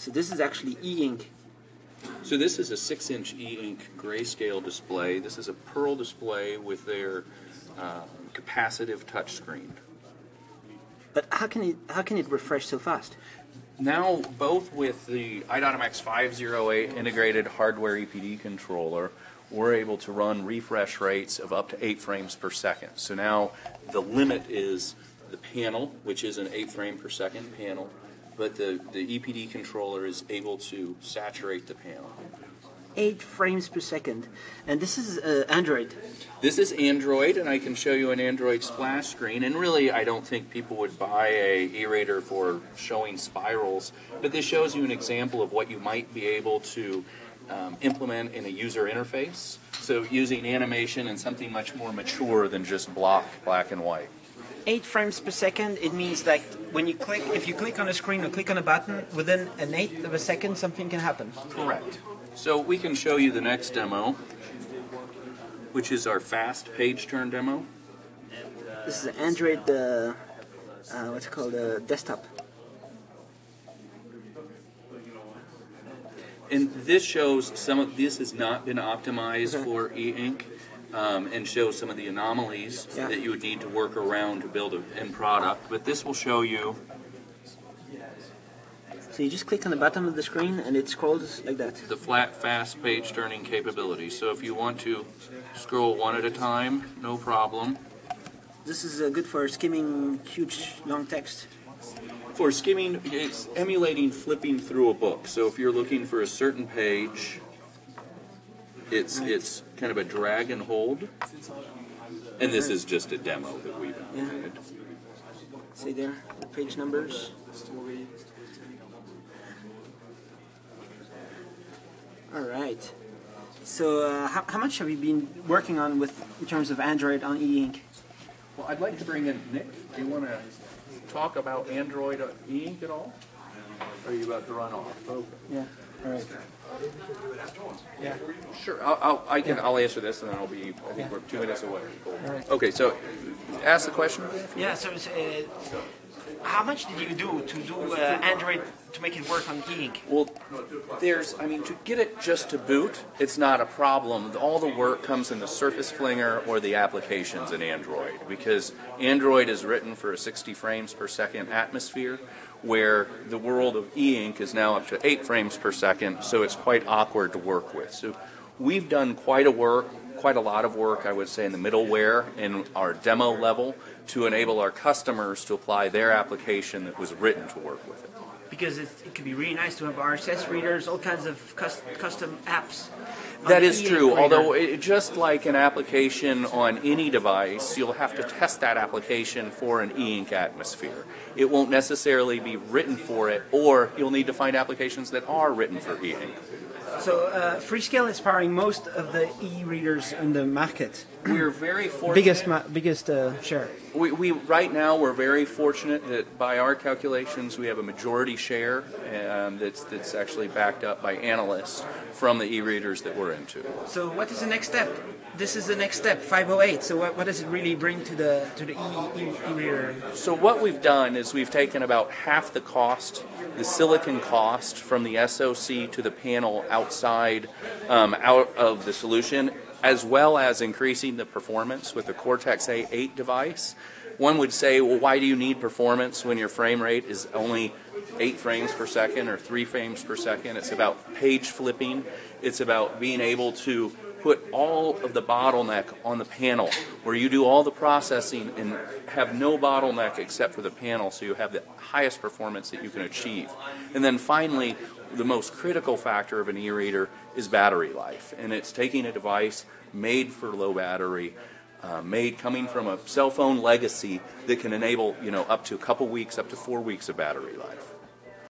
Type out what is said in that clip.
So this is actually e-ink. So this is a 6-inch e-ink grayscale display. This is a pearl display with their capacitive touchscreen. But how can it refresh so fast? Now, both with the i.MX508 integrated hardware EPD controller, we're able to run refresh rates of up to 8 frames per second. So now the limit is the panel, which is an 8 frame per second panel, but the EPD controller is able to saturate the panel. 8 frames per second. And this is Android. This is Android, and I can show you an Android splash screen. And really, I don't think people would buy a e-reader for showing spirals, but this shows you an example of what you might be able to implement in a user interface. So using animation and something much more mature than just black and white. 8 frames per second, it means that when you click, if you click on a screen or click on a button, within an eighth of a second something can happen. Correct. So we can show you the next demo, which is our fast page turn demo. This is an Android, what's it called, desktop. And this shows this has not been optimized for e-ink, and shows some of the anomalies that you would need to work around to build an end product. But this will show you. So you just click on the bottom of the screen and it scrolls like that. The flat, fast page turning capability. So if you want to scroll one at a time, no problem. This is good for skimming huge, long text. For skimming, it's emulating flipping through a book. So if you're looking for a certain page, it's kind of a drag and hold. And this is just a demo that we've implemented. See there, the page numbers. All right. So how much have you been working on in terms of Android on e-ink? Well, I'd like to bring in Nick. Do you want to talk about Android e-ink at all? Or are you about to run off? Okay. Yeah. All right. Yeah. Sure. I'll answer this, and then I think we're 2 minutes away. Cool. All right. Okay. So, ask the question. Yeah. So, how much did you do to do Android to make it work on e-ink? Well, to get it just to boot, it's not a problem. All the work comes in the Surface Flinger or the applications in Android, because Android is written for a 60 frames per second atmosphere, where the world of e-ink is now up to 8 frames per second, so it's quite awkward to work with. So we've done quite a lot of work, I would say, in the middleware in our demo level to enable our customers to apply their application that was written to work with it. Because it could be really nice to have RSS readers, all kinds of custom apps. That is true, although just like an application on any device, you'll have to test that application for an e-ink atmosphere. It won't necessarily be written for it, or you'll need to find applications that are written for e-ink. So Freescale is powering most of the e-readers in the market. We're very fortunate. Biggest share. Right now we're very fortunate that by our calculations we have a majority share, and that's actually backed up by analysts from the e-readers that we're into. So what is the next step? This is the next step, 508. So what does it really bring to the e-reader? So what we've done is we've taken about half the cost, the silicon cost, from the SoC to the panel outside out of the solution, as well as increasing the performance with the Cortex-A8 device. One would say, well, why do you need performance when your frame rate is only 8 frames per second or 3 frames per second? It's about page flipping. It's about being able to put all of the bottleneck on the panel, where you do all the processing and have no bottleneck except for the panel, so you have the highest performance that you can achieve. And then finally, the most critical factor of an e-reader is battery life, and it's taking a device made for low battery, coming from a cell phone legacy that can enable up to a couple weeks, up to 4 weeks of battery life.